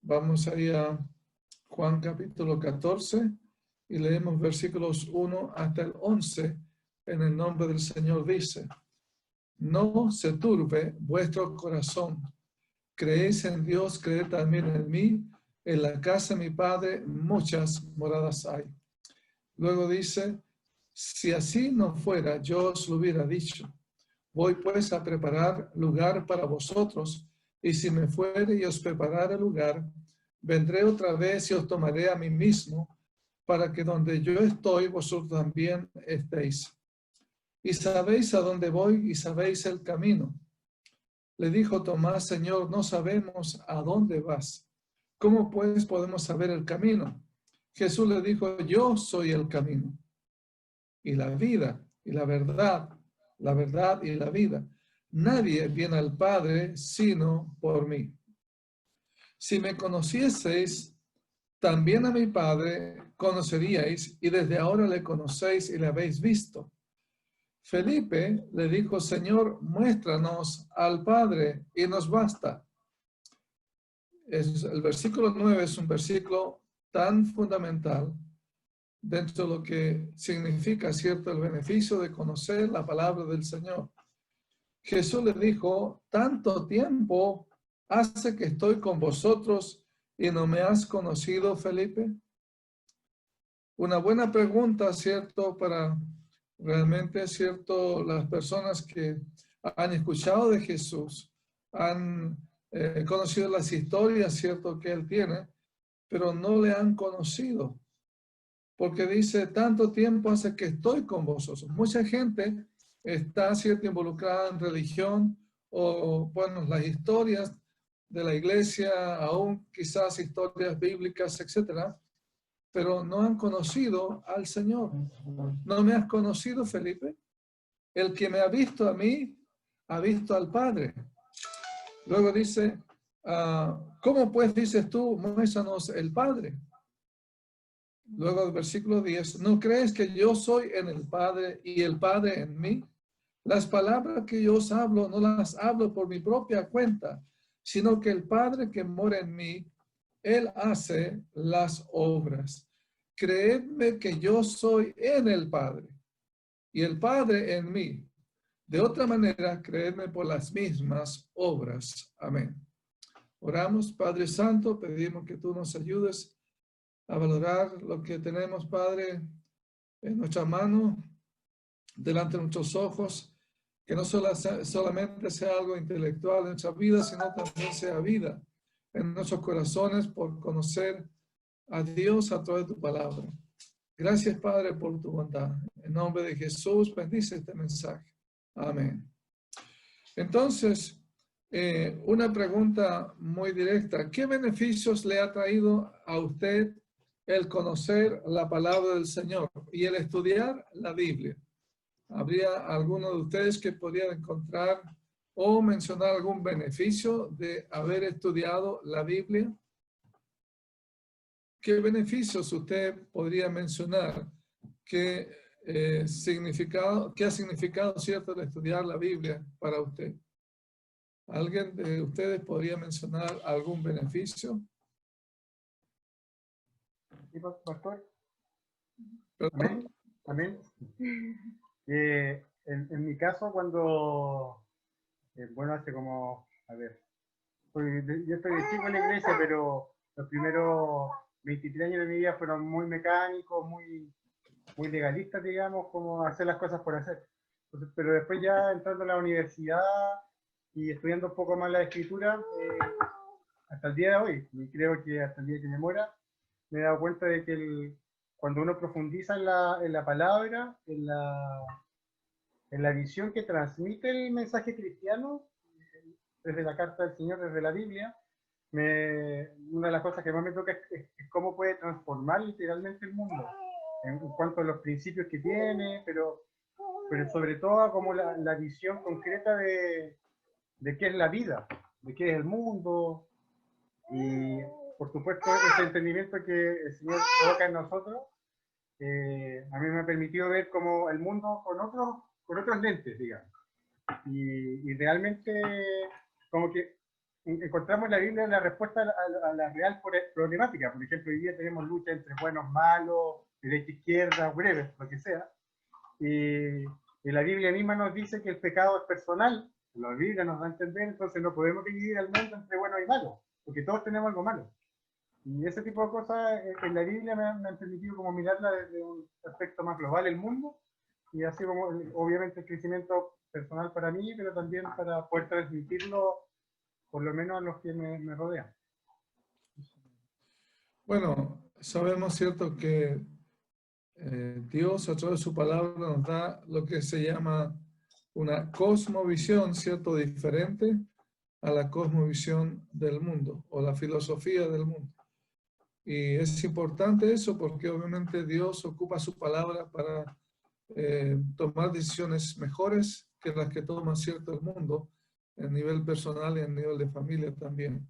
Vamos ahí a Juan capítulo 14 y leemos versículos 1 hasta el 11. En el nombre del Señor dice: No se turbe vuestro corazón. Creéis en Dios, creed también en mí. En la casa de mi Padre muchas moradas hay. Luego dice: si así no fuera, yo os lo hubiera dicho. Voy pues a preparar lugar para vosotros, y si me fuere y os preparare lugar, vendré otra vez y os tomaré a mí mismo, para que donde yo estoy, vosotros también estéis. Y sabéis a dónde voy y sabéis el camino. Le dijo Tomás: Señor, no sabemos a dónde vas. ¿Cómo pues podemos saber el camino? Jesús le dijo: yo soy el camino y la vida y la verdad y la vida. Nadie viene al Padre sino por mí. Si me conocieseis, también a mi Padre conoceríais, y desde ahora le conocéis y le habéis visto. Felipe le dijo: Señor, muéstranos al Padre y nos basta. El versículo 9 es un versículo tan fundamental dentro de lo que significa, ¿cierto?, el beneficio de conocer la palabra del Señor. Jesús le dijo: tanto tiempo hace que estoy con vosotros y no me has conocido, Felipe. Una buena pregunta, ¿cierto?, para realmente, ¿cierto?, las personas que han escuchado de Jesús, han conocido las historias, ¿cierto?, que Él tiene, pero no le han conocido. Porque dice: tanto tiempo hace que estoy con vosotros. Mucha gente está, ¿cierto?, involucrada en religión o, bueno, las historias de la iglesia, aún quizás historias bíblicas, etcétera, pero no han conocido al Señor. ¿No me has conocido, Felipe? El que me ha visto a mí, ha visto al Padre. Luego dice: ¿cómo pues dices tú, muéstranos el Padre? Luego del versículo 10, ¿no crees que yo soy en el Padre y el Padre en mí? Las palabras que yo os hablo no las hablo por mi propia cuenta, sino que el Padre que mora en mí, Él hace las obras. Creedme que yo soy en el Padre y el Padre en mí. De otra manera, creedme por las mismas obras. Amén. Oramos. Padre Santo, pedimos que tú nos ayudes a valorar lo que tenemos, Padre, en nuestra mano, delante de nuestros ojos, que no solamente sea algo intelectual en nuestra vida, sino también sea vida en nuestros corazones por conocer a Dios a través de tu palabra. Gracias, Padre, por tu bondad. En nombre de Jesús, bendice este mensaje. Amén. Entonces, una pregunta muy directa. ¿Qué beneficios le ha traído a usted el conocer la palabra del Señor y el estudiar la Biblia? ¿Habría alguno de ustedes que podría encontrar o mencionar algún beneficio de haber estudiado la Biblia? ¿Qué beneficios usted podría mencionar que, ha significado, cierto, el estudiar la Biblia para usted? ¿Alguien de ustedes podría mencionar algún beneficio? Sí, pastor. ¿Perdón? Amén. En mi caso, cuando, bueno, hace como, a ver, yo estoy de chico en la iglesia, pero los primeros 23 años de mi vida fueron muy mecánicos, muy legalistas, digamos, como hacer las cosas por hacer. Entonces, pero después ya entrando a la universidad y estudiando un poco más la escritura, hasta el día de hoy, y creo que hasta el día que me muera, me he dado cuenta de que cuando uno profundiza en la palabra, en la visión que transmite el mensaje cristiano, desde la carta del Señor, desde la Biblia, una de las cosas que más me toca es cómo puede transformar literalmente el mundo, en cuanto a los principios que tiene, pero sobre todo como la visión concreta de qué es la vida, de qué es el mundo, y por supuesto ese entendimiento que el Señor coloca en nosotros, a mí me ha permitido ver como el mundo con otros lentes, digamos. Y realmente como que encontramos en la Biblia la respuesta a la real problemática. Por ejemplo, hoy día tenemos lucha entre buenos, malos, derecha, izquierda, whatever, lo que sea. Y la Biblia misma nos dice que el pecado es personal. La Biblia nos da a entender, entonces no podemos dividir al mundo entre buenos y malos, porque todos tenemos algo malo. Y ese tipo de cosas en la Biblia me han permitido como mirarla desde un aspecto más global el mundo, y así como obviamente el crecimiento personal para mí, pero también para poder transmitirlo por lo menos a los que me rodean. Bueno, sabemos, ¿cierto?, que Dios a través de su palabra nos da lo que se llama una cosmovisión, ¿cierto?, diferente a la cosmovisión del mundo o la filosofía del mundo. Y es importante eso porque obviamente Dios ocupa su palabra para tomar decisiones mejores que las que toma, ¿cierto?, el mundo, a nivel personal y a nivel de familia también.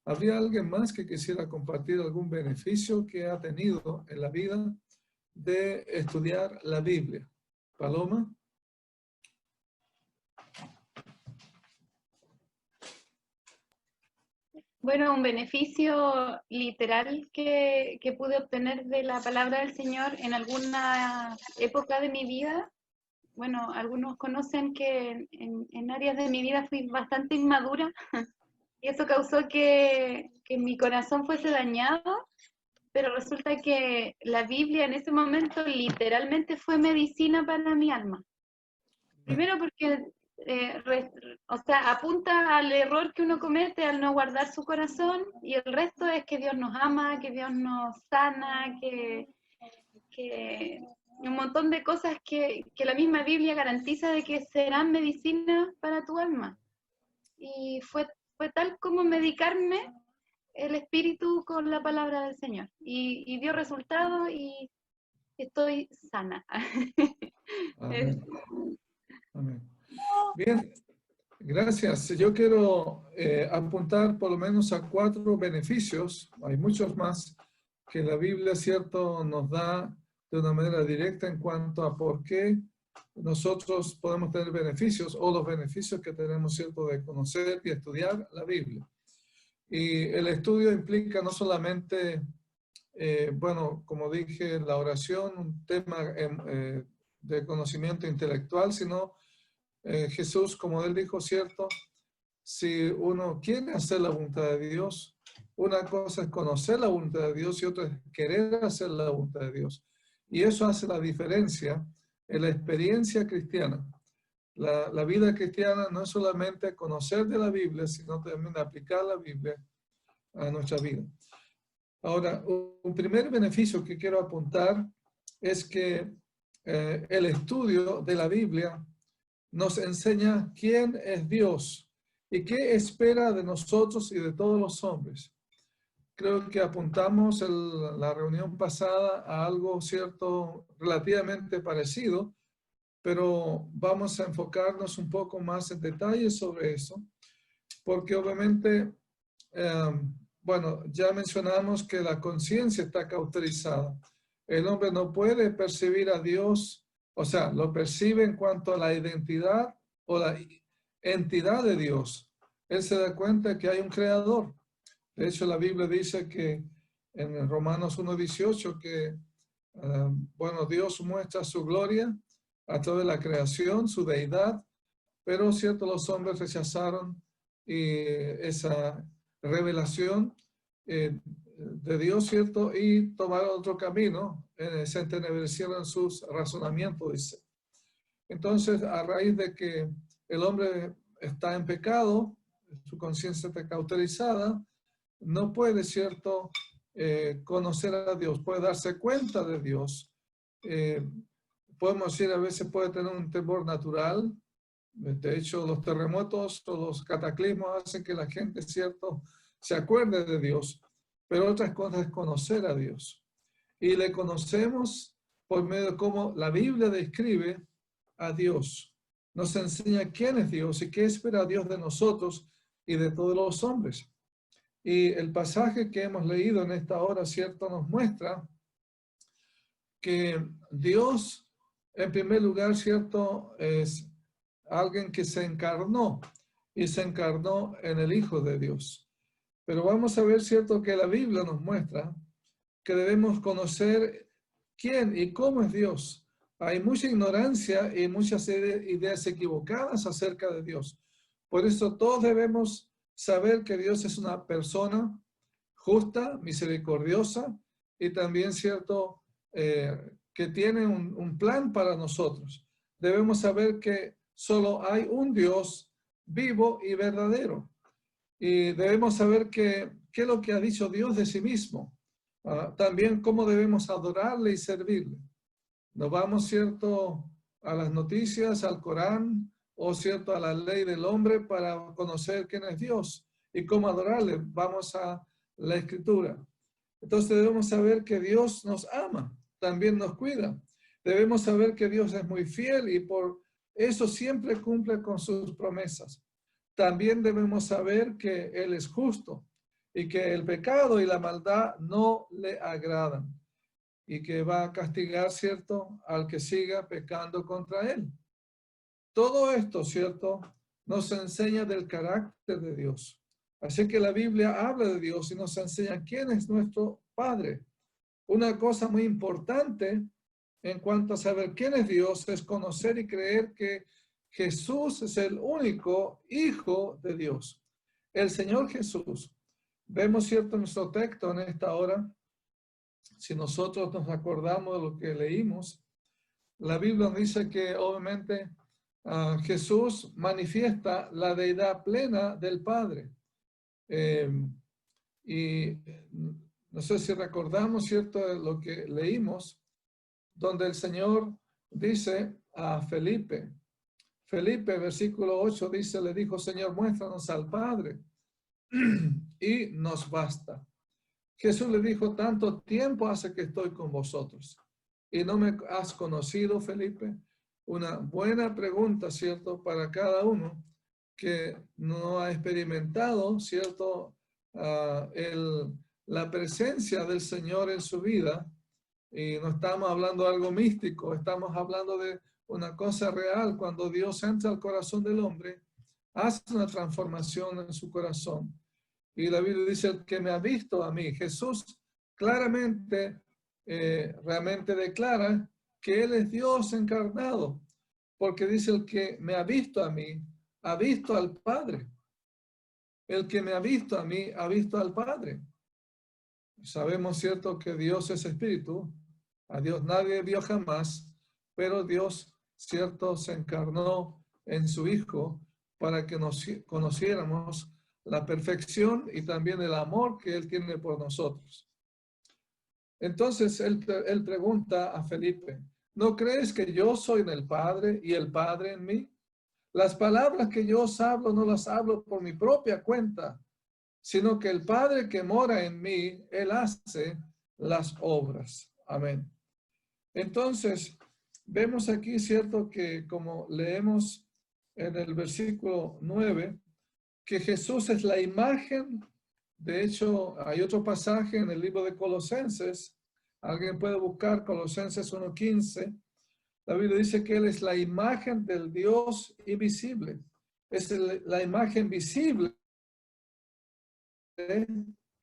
¿Habría alguien más que quisiera compartir algún beneficio que ha tenido en la vida de estudiar la Biblia? Paloma. Bueno, un beneficio literal que pude obtener de la palabra del Señor en alguna época de mi vida. Bueno, algunos conocen que en áreas de mi vida fui bastante inmadura y eso causó que mi corazón fuese dañado, pero resulta que la Biblia en ese momento literalmente fue medicina para mi alma. Primero porque o sea, apunta al error que uno comete al no guardar su corazón, y el resto es que Dios nos ama, que Dios nos sana, que un montón de cosas que la misma Biblia garantiza de que serán medicina para tu alma. Y fue tal como medicarme el espíritu con la palabra del Señor. Y dio resultado y estoy sana. Amén. Amén. Bien, gracias. Yo quiero apuntar por lo menos a 4 beneficios. Hay muchos más que la Biblia, cierto, nos da de una manera directa en cuanto a por qué nosotros podemos tener beneficios o los beneficios que tenemos, cierto, de conocer y estudiar la Biblia. Y el estudio implica no solamente, bueno, como dije, la oración, un tema de conocimiento intelectual, sino Jesús, como él dijo, cierto, si uno quiere hacer la voluntad de Dios, una cosa es conocer la voluntad de Dios y otra es querer hacer la voluntad de Dios. Y eso hace la diferencia en la experiencia cristiana. La vida cristiana no es solamente conocer de la Biblia, sino también aplicar la Biblia a nuestra vida. Ahora, un primer beneficio que quiero apuntar es que el estudio de la Biblia nos enseña quién es Dios y qué espera de nosotros y de todos los hombres. Creo que apuntamos en la reunión pasada a algo, cierto, relativamente parecido, pero vamos a enfocarnos un poco más en detalle sobre eso, porque obviamente, bueno, ya mencionamos que la conciencia está cauterizada. El hombre no puede percibir a Dios, o sea, lo percibe en cuanto a la identidad o la entidad de Dios. Él se da cuenta que hay un creador. De hecho, la Biblia dice que en Romanos 1:18 que, bueno, Dios muestra su gloria a través de la creación, su deidad, pero cierto, los hombres rechazaron esa revelación de Dios, cierto, y tomaron otro camino, se entenebrecieron sus razonamientos, dice. Entonces, a raíz de que el hombre está en pecado, su conciencia está cauterizada, no puede, cierto, conocer a Dios, puede darse cuenta de Dios. Podemos decir, a veces puede tener un temor natural. De hecho, los terremotos o los cataclismos hacen que la gente, cierto, se acuerde de Dios, pero otras cosas es conocer a Dios. Y le conocemos por medio de cómo la Biblia describe a Dios. Nos enseña quién es Dios y qué espera Dios de nosotros y de todos los hombres. Y el pasaje que hemos leído en esta hora, cierto, nos muestra que Dios, en primer lugar, cierto, es alguien que se encarnó. y se encarnó en el Hijo de Dios. Pero vamos a ver, cierto, que la Biblia nos muestra que debemos conocer quién y cómo es Dios. Hay mucha ignorancia y muchas ideas equivocadas acerca de Dios. Por eso todos debemos saber que Dios es una persona justa, misericordiosa y también, cierto, que tiene un plan para nosotros. Debemos saber que solo hay un Dios vivo y verdadero. Y debemos saber qué es lo que ha dicho Dios de sí mismo. También cómo debemos adorarle y servirle. Nos vamos, cierto, a las noticias, al Corán, o cierto, a la ley del hombre para conocer quién es Dios y cómo adorarle. Vamos a la Escritura. Entonces debemos saber que Dios nos ama, también nos cuida. Debemos saber que Dios es muy fiel y por eso siempre cumple con sus promesas. También debemos saber que Él es justo y que el pecado y la maldad no le agradan y que va a castigar, ¿cierto?, al que siga pecando contra Él. Todo esto, ¿cierto?, nos enseña del carácter de Dios. Así que la Biblia habla de Dios y nos enseña quién es nuestro Padre. Una cosa muy importante en cuanto a saber quién es Dios es conocer y creer que Jesús es el único Hijo de Dios. El Señor Jesús. Vemos, cierto, nuestro texto en esta hora. Si nosotros nos acordamos de lo que leímos, la Biblia dice que obviamente Jesús manifiesta la deidad plena del Padre. Y no sé si recordamos, cierto, lo que leímos, donde el Señor dice a Felipe, versículo 8 dice, le dijo, Señor, muéstranos al Padre y nos basta. Jesús le dijo, tanto tiempo hace que estoy con vosotros y no me has conocido, Felipe. Una buena pregunta, ¿cierto?, para cada uno que no ha experimentado, ¿cierto?, la presencia del Señor en su vida. Y no estamos hablando de algo místico, estamos hablando de una cosa real. Cuando Dios entra al corazón del hombre, hace una transformación en su corazón. Y la Biblia dice, el que me ha visto a mí, Jesús claramente, realmente declara que Él es Dios encarnado, porque dice, el que me ha visto a mí, ha visto al Padre. El que me ha visto a mí, ha visto al Padre. Sabemos, cierto, que Dios es espíritu. A Dios nadie vio jamás, pero Dios, cierto, se encarnó en su Hijo para que nos conociéramos la perfección y también el amor que Él tiene por nosotros. Entonces, él pregunta a Felipe, ¿no crees que yo soy en el Padre y el Padre en mí? Las palabras que yo os hablo no las hablo por mi propia cuenta, sino que el Padre que mora en mí, Él hace las obras. Amén. Entonces, vemos aquí, cierto, que como leemos en el versículo 9, que Jesús es la imagen. De hecho, hay otro pasaje en el libro de Colosenses. Alguien puede buscar Colosenses 1:15. La Biblia dice que Él es la imagen del Dios invisible. Es la imagen visible,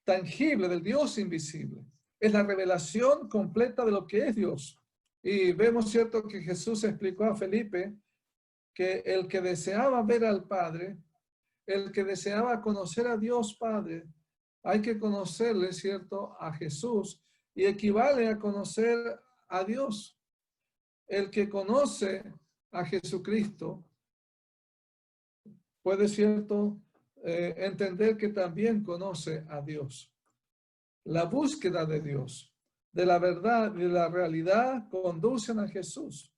tangible del Dios invisible. Es la revelación completa de lo que es Dios. Y vemos, cierto, que Jesús explicó a Felipe que el que deseaba ver al Padre, el que deseaba conocer a Dios Padre, hay que conocerle, cierto, a Jesús, y equivale a conocer a Dios. El que conoce a Jesucristo puede, cierto, entender que también conoce a Dios. La búsqueda de Dios, de la verdad y de la realidad conducen a Jesús.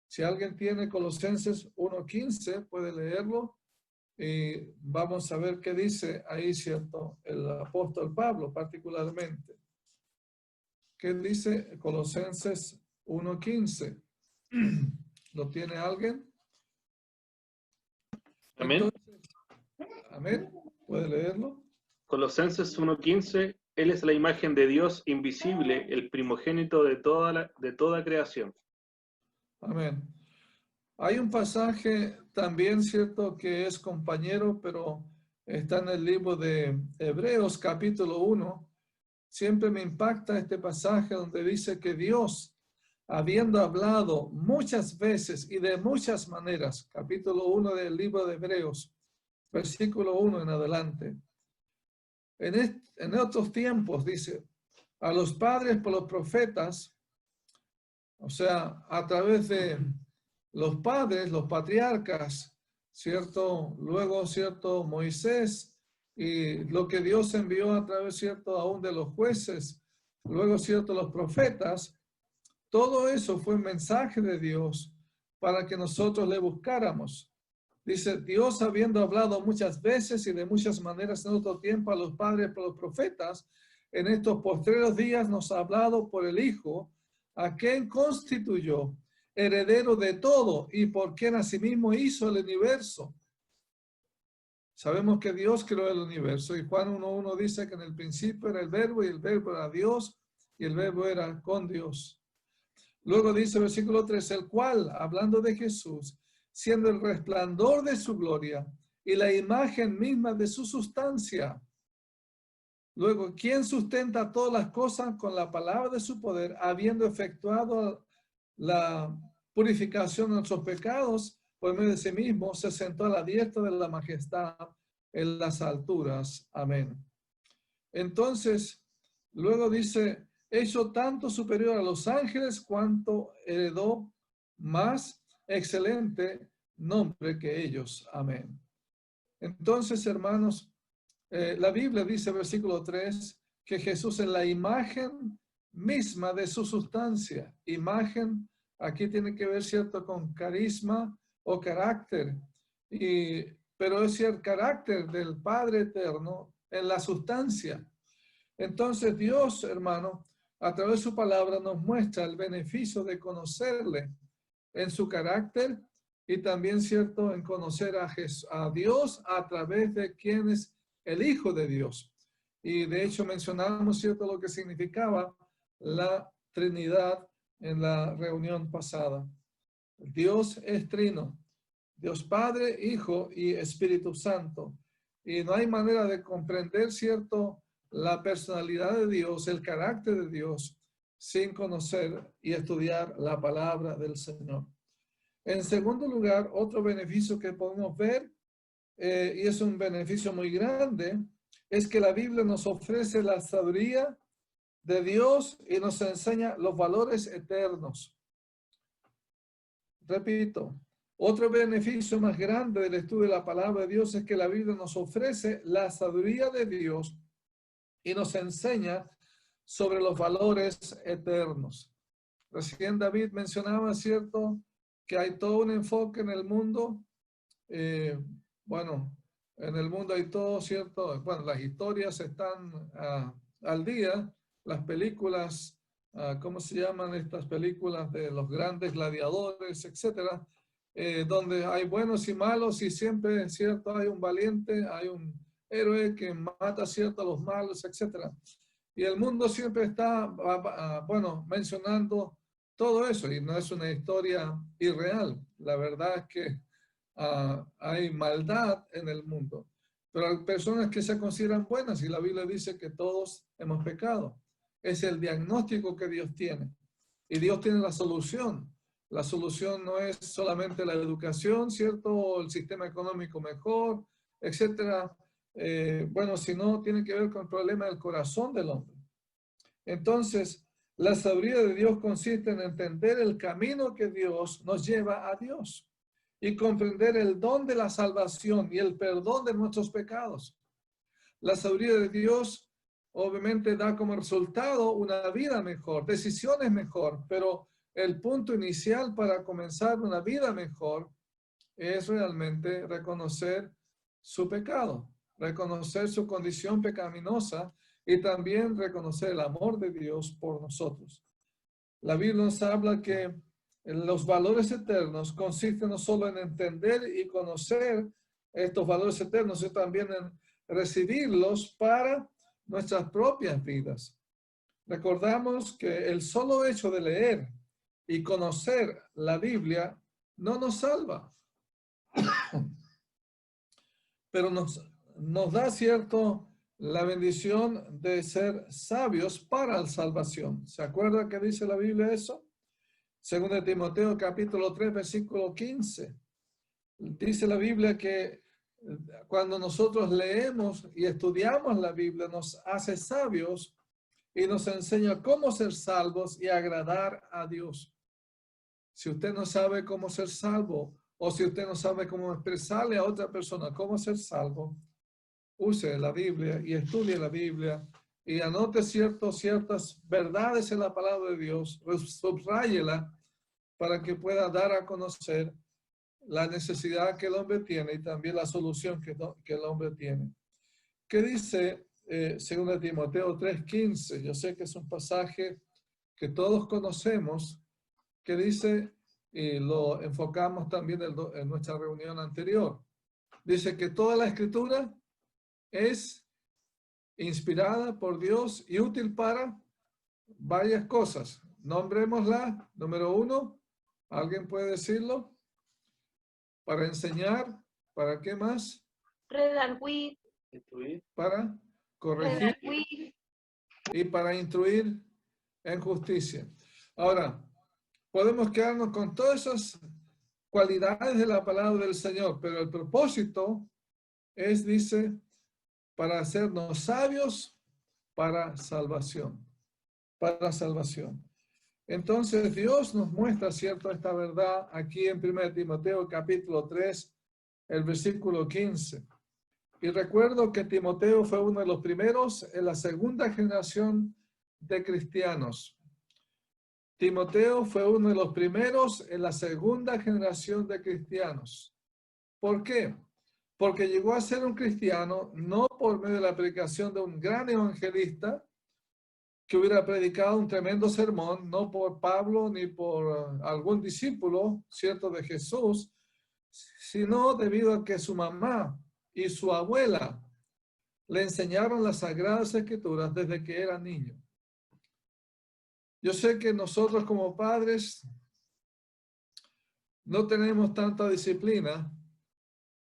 Si alguien tiene Colosenses 1:15, puede leerlo y vamos a ver qué dice ahí, cierto, el apóstol Pablo particularmente. ¿Qué dice Colosenses 1:15? ¿Lo tiene alguien? Amén. Entonces, amén. ¿Puede leerlo? Colosenses 1:15, Él es la imagen de Dios invisible, el primogénito de toda creación. Amén. Hay un pasaje también, cierto, que es compañero, pero está en el libro de Hebreos, capítulo 1. Siempre me impacta este pasaje donde dice que Dios, habiendo hablado muchas veces y de muchas maneras, capítulo 1 del libro de Hebreos, versículo 1 en adelante. En otros tiempos, dice, a los padres por los profetas, o sea, a través de los padres, los patriarcas, ¿cierto? Luego, ¿cierto? Moisés y lo que Dios envió a través, ¿cierto? Aún de los jueces, luego, ¿cierto? Los profetas, todo eso fue un mensaje de Dios para que nosotros le buscáramos. Dice, Dios habiendo hablado muchas veces y de muchas maneras en otro tiempo a los padres por los profetas, en estos postreros días nos ha hablado por el Hijo, a quien constituyó heredero de todo y por quien asimismo hizo el universo. Sabemos que Dios creó el universo y Juan 1.1 dice que en el principio era el verbo y el verbo era Dios y el verbo era con Dios. Luego dice versículo 3, el cual, hablando de Jesús, siendo el resplandor de su gloria y la imagen misma de su sustancia. Luego, ¿quién sustenta todas las cosas con la palabra de su poder, habiendo efectuado la purificación de nuestros pecados por medio de sí mismo, se sentó a la diestra de la majestad en las alturas? Amén. Entonces, luego dice, hecho tanto superior a los ángeles cuanto heredó más excelente nombre que ellos. Amén. Entonces, hermanos, la Biblia dice, versículo 3, que Jesús es la imagen misma de su sustancia. Imagen, aquí tiene que ver, ¿cierto?, con carisma o carácter. Pero es el carácter del Padre Eterno en la sustancia. Entonces, Dios, hermano, a través de su palabra nos muestra el beneficio de conocerle en su carácter y también, cierto, en conocer a Dios a través de quien es el Hijo de Dios. Y de hecho mencionamos, cierto, lo que significaba la Trinidad en la reunión pasada. Dios es trino, Dios Padre, Hijo y Espíritu Santo. Y no hay manera de comprender, cierto, la personalidad de Dios, el carácter de Dios, sin conocer y estudiar la palabra del Señor. En segundo lugar, otro beneficio que podemos ver, y es un beneficio muy grande, es que la Biblia nos ofrece la sabiduría de Dios y nos enseña los valores eternos. Repito, otro beneficio más grande del estudio de la palabra de Dios es que la Biblia nos ofrece la sabiduría de Dios y nos enseña sobre los valores eternos. Recién David mencionaba, ¿cierto?, que hay todo un enfoque en el mundo. Bueno, en el mundo hay todo, ¿cierto? Bueno, las historias están al día, las películas, ¿cómo se llaman estas películas de los grandes gladiadores, etcétera? Donde hay buenos y malos y siempre, ¿cierto? Hay un valiente, hay un héroe que mata, ¿cierto?, a los malos, etcétera. Y el mundo siempre está, bueno, mencionando todo eso, y no es una historia irreal. La verdad es que hay maldad en el mundo, pero hay personas que se consideran buenas y la Biblia dice que todos hemos pecado. Es el diagnóstico que Dios tiene y Dios tiene la solución. La solución no es solamente la educación, ¿cierto? O el sistema económico mejor, etcétera. Bueno, sino tiene que ver con el problema del corazón del hombre. Entonces, la sabiduría de Dios consiste en entender el camino que Dios nos lleva a Dios y comprender el don de la salvación y el perdón de nuestros pecados. La sabiduría de Dios obviamente da como resultado una vida mejor, decisiones mejor, pero el punto inicial para comenzar una vida mejor es realmente reconocer su pecado, reconocer su condición pecaminosa y también reconocer el amor de Dios por nosotros. La Biblia nos habla que los valores eternos consisten no solo en entender y conocer estos valores eternos, sino también en recibirlos para nuestras propias vidas. Recordamos que el solo hecho de leer y conocer la Biblia no nos salva, pero nos da, cierto, la bendición de ser sabios para la salvación. ¿Se acuerda que dice la Biblia eso? Según de Timoteo capítulo 3, versículo 15. Dice la Biblia que cuando nosotros leemos y estudiamos la Biblia, nos hace sabios y nos enseña cómo ser salvos y agradar a Dios. Si usted no sabe cómo ser salvo, o si usted no sabe cómo expresarle a otra persona cómo ser salvo, use la Biblia y estudie la Biblia y anote ciertas verdades en la palabra de Dios, subráyela para que pueda dar a conocer la necesidad que el hombre tiene y también la solución que el hombre tiene. ¿Qué dice 2 Timoteo 3:15? Yo sé que es un pasaje que todos conocemos, que dice, y lo enfocamos también en nuestra reunión anterior. Dice que toda la escritura es inspirada por Dios y útil para varias cosas. Nombrémosla. Número 1, ¿alguien puede decirlo? Para enseñar, ¿para qué más? Redarguir, Para corregir y para instruir en justicia. Ahora, podemos quedarnos con todas esas cualidades de la palabra del Señor, pero el propósito es, dice, para hacernos sabios para salvación. Para salvación. Entonces Dios nos muestra, cierto, esta verdad aquí en 1 Timoteo capítulo 3, el versículo 15. Y recuerdo que Timoteo fue uno de los primeros en la segunda generación de cristianos. Timoteo fue uno de los primeros en la segunda generación de cristianos. ¿Por qué? Porque llegó a ser un cristiano no por medio de la predicación de un gran evangelista que hubiera predicado un tremendo sermón, no por Pablo ni por algún discípulo, cierto, de Jesús, sino debido a que su mamá y su abuela le enseñaron las Sagradas Escrituras desde que era niño. Yo sé que nosotros como padres no tenemos tanta disciplina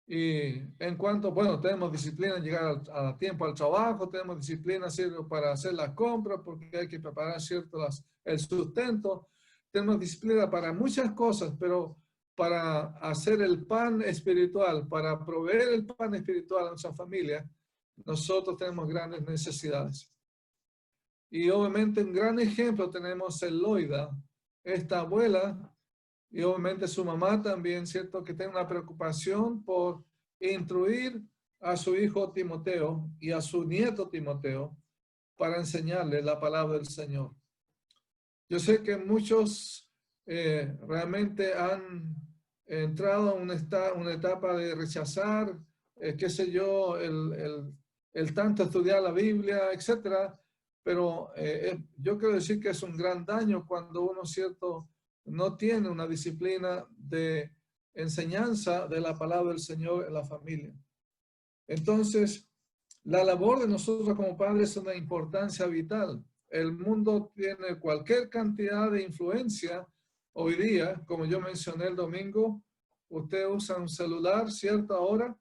y en cuanto, bueno, tenemos disciplina en llegar a tiempo al trabajo, tenemos disciplina para hacer las compras porque hay que preparar cierto el sustento, tenemos disciplina para muchas cosas, pero para hacer el pan espiritual, para proveer el pan espiritual a nuestra familia, nosotros tenemos grandes necesidades. Y obviamente un gran ejemplo tenemos en Loida, esta abuela, y obviamente su mamá también, ¿cierto? Que tiene una preocupación por instruir a su hijo Timoteo y a su nieto Timoteo para enseñarle la palabra del Señor. Yo sé que muchos realmente han entrado a una etapa de rechazar, qué sé yo, el tanto estudiar la Biblia, etcétera. Pero yo quiero decir que es un gran daño cuando uno, cierto, no tiene una disciplina de enseñanza de la palabra del Señor en la familia. Entonces, la labor de nosotros como padres es una importancia vital. El mundo tiene cualquier cantidad de influencia hoy día, como yo mencioné el domingo, usted usa un celular, ¿cierto? Ahora,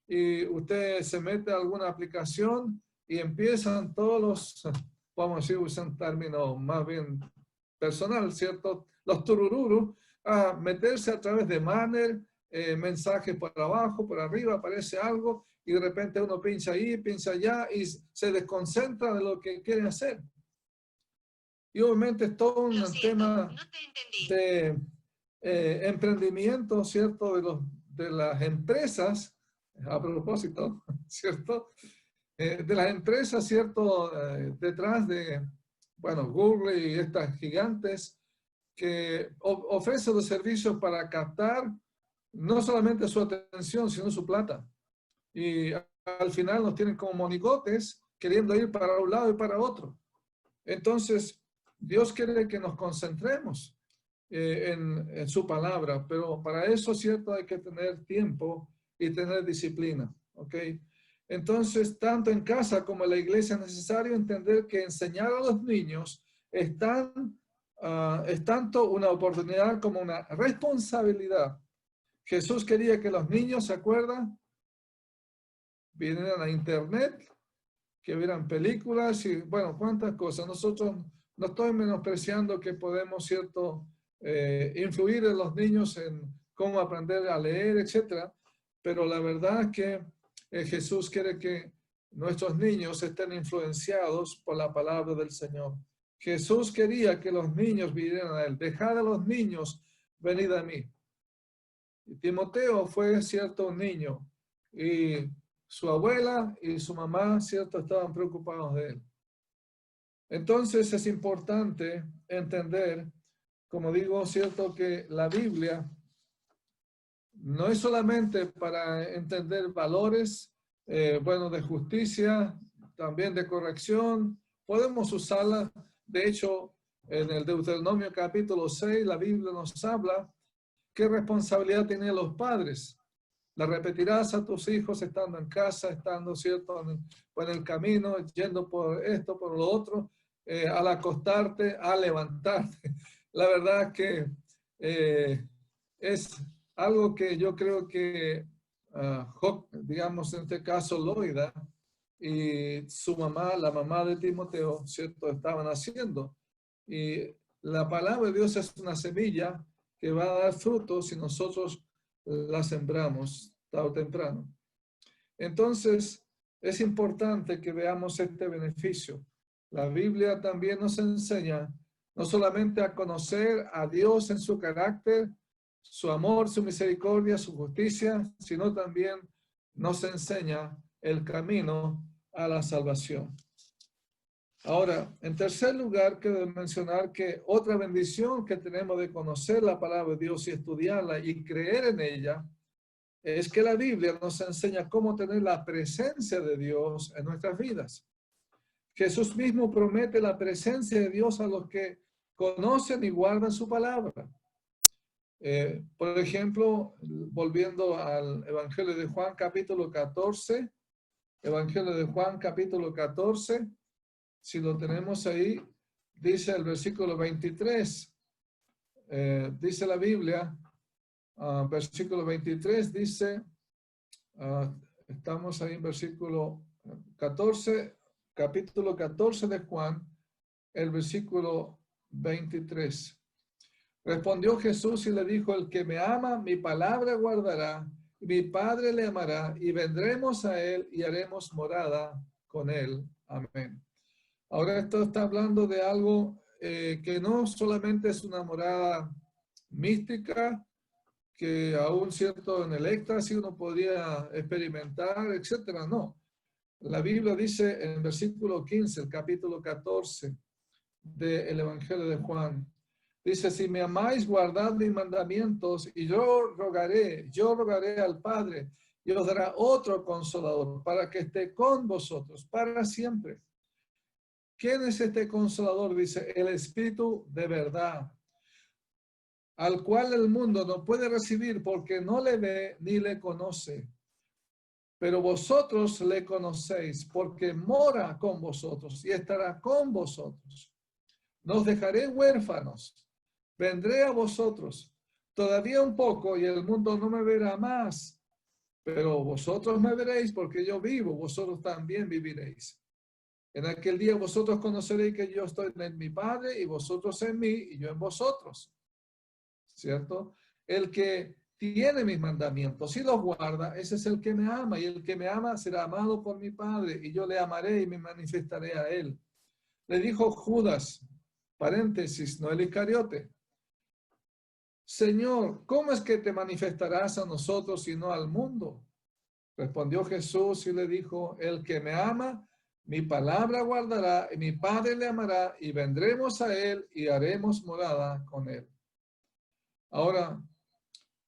y usted se mete a alguna aplicación y empiezan todos los, vamos a decir, usan términos más bien personal, ¿cierto? Los turururus a meterse a través de banner, mensajes por abajo, por arriba, aparece algo y de repente uno pincha ahí, pincha allá y se desconcentra de lo que quiere hacer. Y obviamente es todo un tema de emprendimiento, ¿cierto? De las empresas, a propósito, ¿cierto? De las empresas, ¿cierto? Detrás de, bueno, Google y estas gigantes que ofrecen los servicios para captar no solamente su atención, sino su plata. Y al final nos tienen como monigotes queriendo ir para un lado y para otro. Entonces, Dios quiere que nos concentremos en su palabra, pero para eso, ¿cierto? Hay que tener tiempo y tener disciplina, ¿ok? Entonces, tanto en casa como en la iglesia es necesario entender que enseñar a los niños es tan es tanto una oportunidad como una responsabilidad. Jesús quería que los niños, ¿se acuerdan? Vinieran a internet, que vieran películas y, bueno, cuántas cosas. Nosotros no estoy menospreciando que podemos, ¿cierto?, influir en los niños en cómo aprender a leer, etcétera. Pero la verdad es que Jesús quiere que nuestros niños estén influenciados por la palabra del Señor. Jesús quería que los niños vinieran a Él. Dejad a los niños venid a mí. Y Timoteo fue, cierto, un niño. Y su abuela y su mamá, cierto, estaban preocupados de él. Entonces es importante entender, como digo, cierto, que la Biblia no es solamente para entender valores, bueno, de justicia, también de corrección. Podemos usarla. De hecho, en el Deuteronomio capítulo 6, la Biblia nos habla qué responsabilidad tienen los padres. La repetirás a tus hijos estando en casa, estando, ¿cierto?, en el camino, yendo por esto, por lo otro, al acostarte, al levantarte. La verdad es que es algo que yo creo que, digamos, en este caso, Loida y su mamá, la mamá de Timoteo, ¿cierto?, estaban haciendo. Y la palabra de Dios es una semilla que va a dar frutos si nosotros la sembramos tarde o temprano. Entonces, es importante que veamos este beneficio. La Biblia también nos enseña no solamente a conocer a Dios en su carácter, su amor, su misericordia, su justicia, sino también nos enseña el camino a la salvación. Ahora, en tercer lugar, quiero mencionar que otra bendición que tenemos de conocer la palabra de Dios y estudiarla y creer en ella es que la Biblia nos enseña cómo tener la presencia de Dios en nuestras vidas. Jesús mismo promete la presencia de Dios a los que conocen y guardan su palabra. Por ejemplo, volviendo al Evangelio de Juan capítulo 14, Evangelio de Juan capítulo 14, si lo tenemos ahí, dice el versículo 23, dice la Biblia, versículo 23 dice, estamos ahí en versículo 14, capítulo 14 de Juan, el versículo 23. Respondió Jesús y le dijo, el que me ama, mi palabra guardará, y mi Padre le amará, y vendremos a él y haremos morada con él. Amén. Ahora esto está hablando de algo que no solamente es una morada mística, que aún cierto en el éxtasis uno podría experimentar, etcétera. No. La Biblia dice en el versículo 15, el capítulo 14 del Evangelio de Juan, dice, si me amáis, guardad mis mandamientos, y yo rogaré al Padre, y os dará otro consolador, para que esté con vosotros para siempre. ¿Quién es este consolador? Dice, el Espíritu de verdad, al cual el mundo no puede recibir porque no le ve ni le conoce. Pero vosotros le conocéis porque mora con vosotros y estará con vosotros. No os dejaré huérfanos, vendré a vosotros. Todavía un poco y el mundo no me verá más, pero vosotros me veréis porque yo vivo, vosotros también viviréis. En aquel día vosotros conoceréis que yo estoy en mi Padre y vosotros en mí y yo en vosotros. ¿Cierto? El que tiene mis mandamientos y los guarda, ese es el que me ama, y el que me ama será amado por mi Padre, y yo le amaré y me manifestaré a él. Le dijo Judas, paréntesis, no el Iscariote, Señor, ¿cómo es que te manifestarás a nosotros y no al mundo? Respondió Jesús y le dijo, el que me ama, mi palabra guardará, y mi Padre le amará, y vendremos a él y haremos morada con él. Ahora,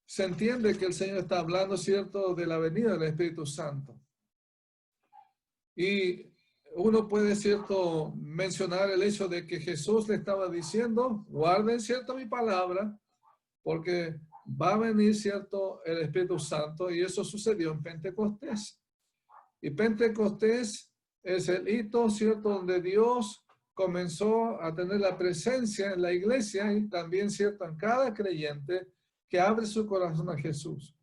se entiende que el Señor está hablando, ¿cierto?, de la venida del Espíritu Santo. Y uno puede, ¿cierto?, mencionar el hecho de que Jesús le estaba diciendo, guarden, ¿cierto?, mi palabra, porque va a venir, ¿cierto?, el Espíritu Santo, y eso sucedió en Pentecostés. Y Pentecostés es el hito, ¿cierto?, donde Dios comenzó a tener la presencia en la iglesia y también, cierto, en cada creyente que abre su corazón a Jesús.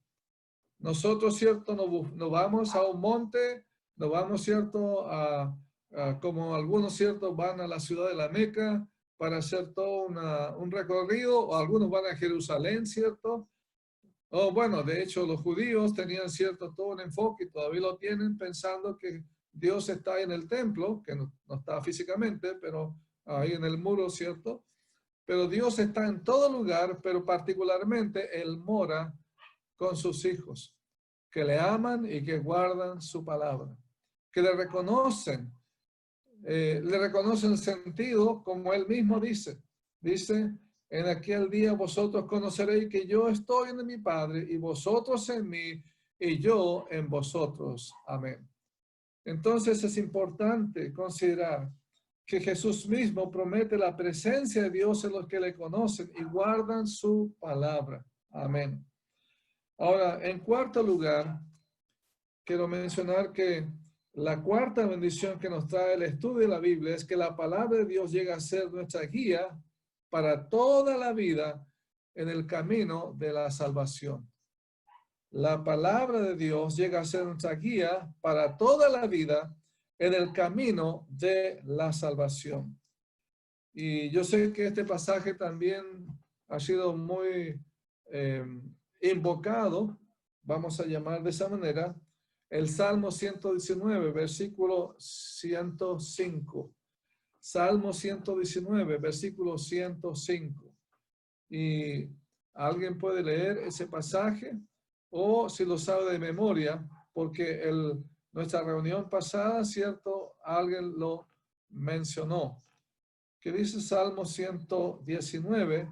Nosotros, cierto, no vamos a un monte, no vamos, cierto, como algunos, cierto, van a la ciudad de la Meca para hacer todo un recorrido, o algunos van a Jerusalén, cierto. O bueno, de hecho, los judíos tenían, cierto, todo un enfoque y todavía lo tienen pensando que Dios está en el templo, que no está físicamente, pero ahí en el muro, ¿cierto? Pero Dios está en todo lugar, pero particularmente Él mora con sus hijos, que le aman y que guardan su palabra, que le reconocen el sentido como Él mismo dice. Dice, en aquel día vosotros conoceréis que yo estoy en mi Padre y vosotros en mí y yo en vosotros. Amén. Entonces es importante considerar que Jesús mismo promete la presencia de Dios en los que le conocen y guardan su palabra. Amén. Ahora, en cuarto lugar, quiero mencionar que la cuarta bendición que nos trae el estudio de la Biblia es que la palabra de Dios llega a ser nuestra guía para toda la vida en el camino de la salvación. La palabra de Dios llega a ser nuestra guía para toda la vida en el camino de la salvación. Y yo sé que este pasaje también ha sido muy invocado, vamos a llamar de esa manera, el Salmo 119, versículo 105. Salmo 119, versículo 105. Y alguien puede leer ese pasaje, o si lo sabe de memoria, porque nuestra reunión pasada, cierto, alguien lo mencionó. ¿Qué dice Salmo 119?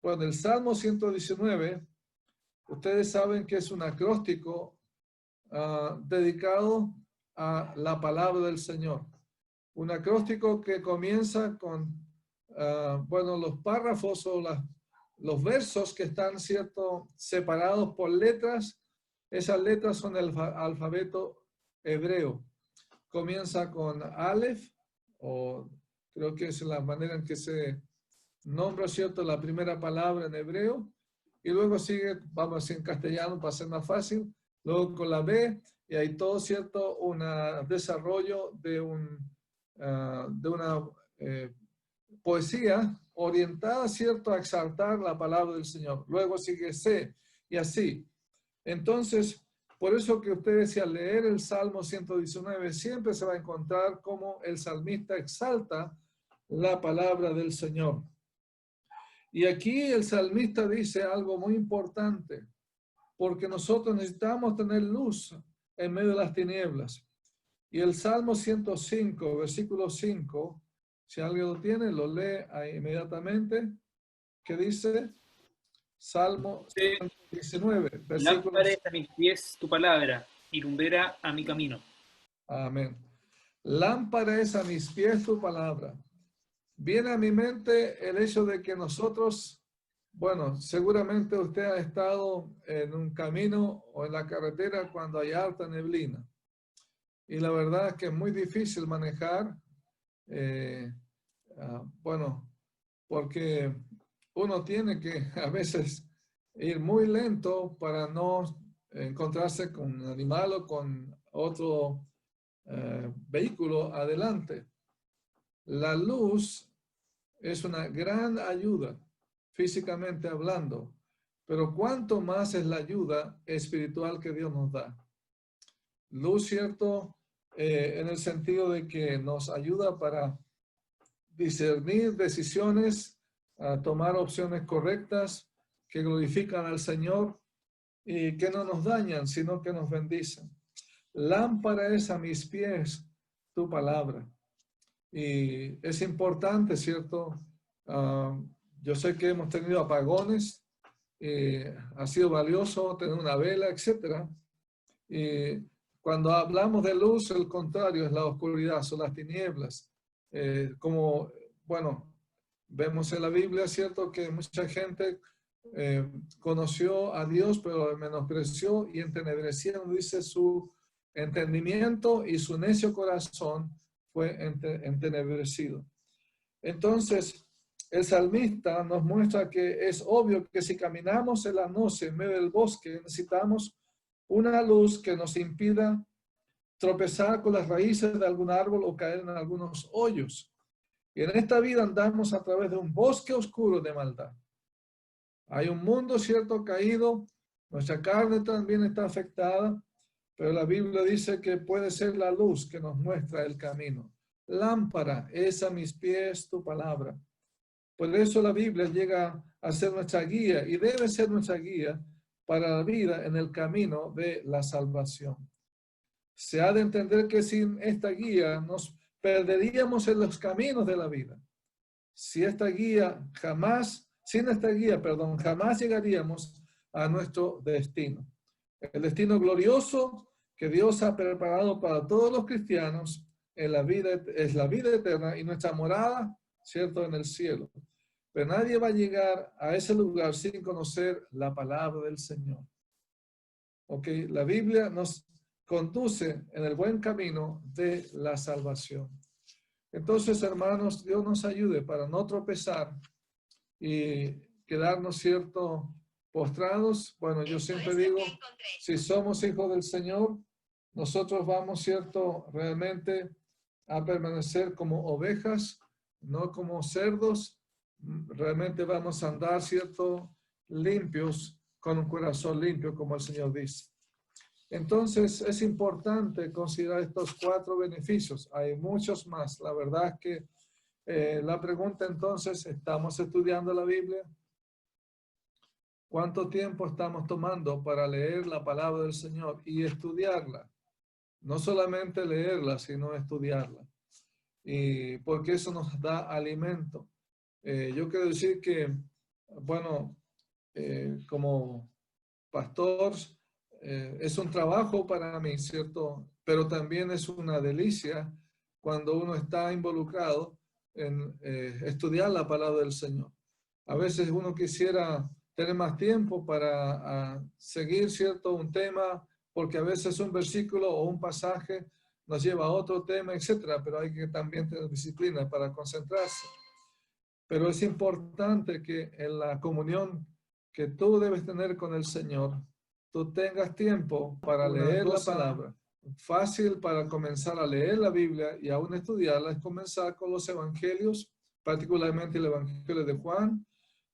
Bueno, el Salmo 119, ustedes saben que es un acróstico dedicado a la palabra del Señor. Un acróstico que comienza con, bueno, los párrafos o los versos que están, cierto, separados por letras. Esas letras son el alfabeto hebreo. Comienza con Aleph, o creo que es la manera en que se nombra, cierto, la primera palabra en hebreo. Y luego sigue, vamos a decir en castellano para ser más fácil, luego con la B, y hay todo, cierto, un desarrollo de una poesía orientada, cierto, a exaltar la palabra del Señor. Luego sigue C, y así. Entonces, por eso que ustedes, al leer el Salmo 119, siempre se va a encontrar como el salmista exalta la palabra del Señor. Y aquí el salmista dice algo muy importante, porque nosotros necesitamos tener luz en medio de las tinieblas. Y el Salmo 105, versículo 5, si alguien lo tiene, lo lee ahí inmediatamente. ¿Qué dice? Salmo 119, versículo 5. Lámpara es a mis pies tu palabra y lumbrera a mi camino. Amén. Lámpara es a mis pies tu palabra. Viene a mi mente el hecho de que nosotros, bueno, seguramente usted ha estado en un camino o en la carretera cuando hay alta neblina. Y la verdad es que es muy difícil manejar, bueno, porque uno tiene que a veces ir muy lento para no encontrarse con un animal o con otro vehículo adelante. La luz es una gran ayuda, físicamente hablando, pero cuánto más es la ayuda espiritual que Dios nos da. Luz, cierto, en el sentido de que nos ayuda para discernir decisiones, a tomar opciones correctas que glorifican al Señor y que no nos dañan, sino que nos bendicen. Lámpara es a mis pies tu palabra. Y es importante, ¿cierto? Yo sé que hemos tenido apagones, ha sido valioso tener una vela, etc. Cuando hablamos de luz, el contrario es la oscuridad, son las tinieblas. Como, bueno, vemos en la Biblia, ¿cierto? Que mucha gente conoció a Dios, pero menospreció y entenebrecieron, dice, su entendimiento y su necio corazón fue entenebrecido. Entonces, el salmista nos muestra que es obvio que si caminamos en la noche en medio del bosque, necesitamos una luz que nos impida tropezar con las raíces de algún árbol o caer en algunos hoyos. Y en esta vida andamos a través de un bosque oscuro de maldad. Hay un mundo, cierto, caído, nuestra carne también está afectada, pero la Biblia dice que puede ser la luz que nos muestra el camino. Lámpara es a mis pies tu palabra. Por eso la Biblia llega a ser nuestra guía y debe ser nuestra guía para la vida en el camino de la salvación. Se ha de entender que sin esta guía nos perderíamos en los caminos de la vida. Sin esta guía jamás llegaríamos a nuestro destino. El destino glorioso que Dios ha preparado para todos los cristianos es la vida eterna y nuestra morada, cierto, en el cielo. Pero nadie va a llegar a ese lugar sin conocer la palabra del Señor. Ok, la Biblia nos conduce en el buen camino de la salvación. Entonces, hermanos, Dios nos ayude para no tropezar y quedarnos, cierto, postrados. Bueno, yo siempre digo, si somos hijos del Señor, nosotros vamos, cierto, realmente a permanecer como ovejas, no como cerdos. Realmente vamos a andar, cierto, limpios, con un corazón limpio, como el Señor dice. Entonces, es importante considerar estos 4 beneficios. Hay muchos más. La verdad es que la pregunta entonces, ¿estamos estudiando la Biblia? ¿Cuánto tiempo estamos tomando para leer la palabra del Señor y estudiarla? No solamente leerla, sino estudiarla. Y porque eso nos da alimento. Yo quiero decir que, bueno, como pastor, es un trabajo para mí, ¿cierto? Pero también es una delicia cuando uno está involucrado en estudiar la palabra del Señor. A veces uno quisiera tener más tiempo para seguir, ¿cierto? Un tema, porque a veces un versículo o un pasaje nos lleva a otro tema, etcétera, pero hay que también tener disciplina para concentrarse. Pero es importante que en la comunión que tú debes tener con el Señor, tú tengas tiempo para leer la palabra. Fácil para comenzar a leer la Biblia y aún estudiarla es comenzar con los evangelios, particularmente el evangelio de Juan,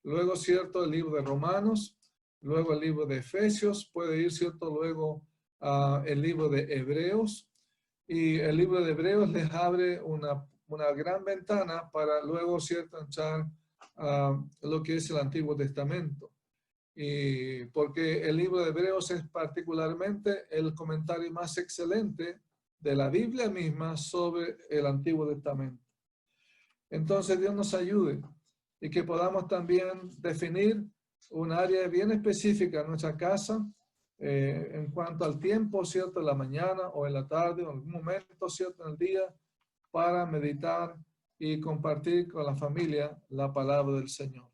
luego, cierto, el libro de Romanos, luego el libro de Efesios, puede ir, cierto, luego el libro de Hebreos, y el libro de Hebreos les abre una gran ventana para luego, cierto, entrar a lo que es el Antiguo Testamento. Y porque el libro de Hebreos es particularmente el comentario más excelente de la Biblia misma sobre el Antiguo Testamento. Entonces Dios nos ayude y que podamos también definir un área bien específica en nuestra casa en cuanto al tiempo, ¿cierto? En la mañana o en la tarde o en algún momento, ¿cierto? En el día para meditar y compartir con la familia la palabra del Señor.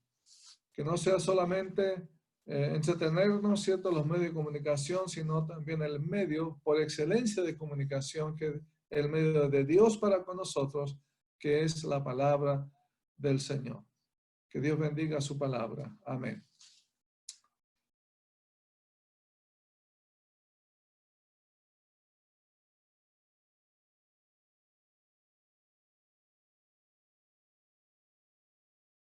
Que no sea solamente entretenernos, ¿cierto? Los medios de comunicación, sino también el medio por excelencia de comunicación, que es el medio de Dios para con nosotros, que es la palabra del Señor. Que Dios bendiga su palabra. Amén.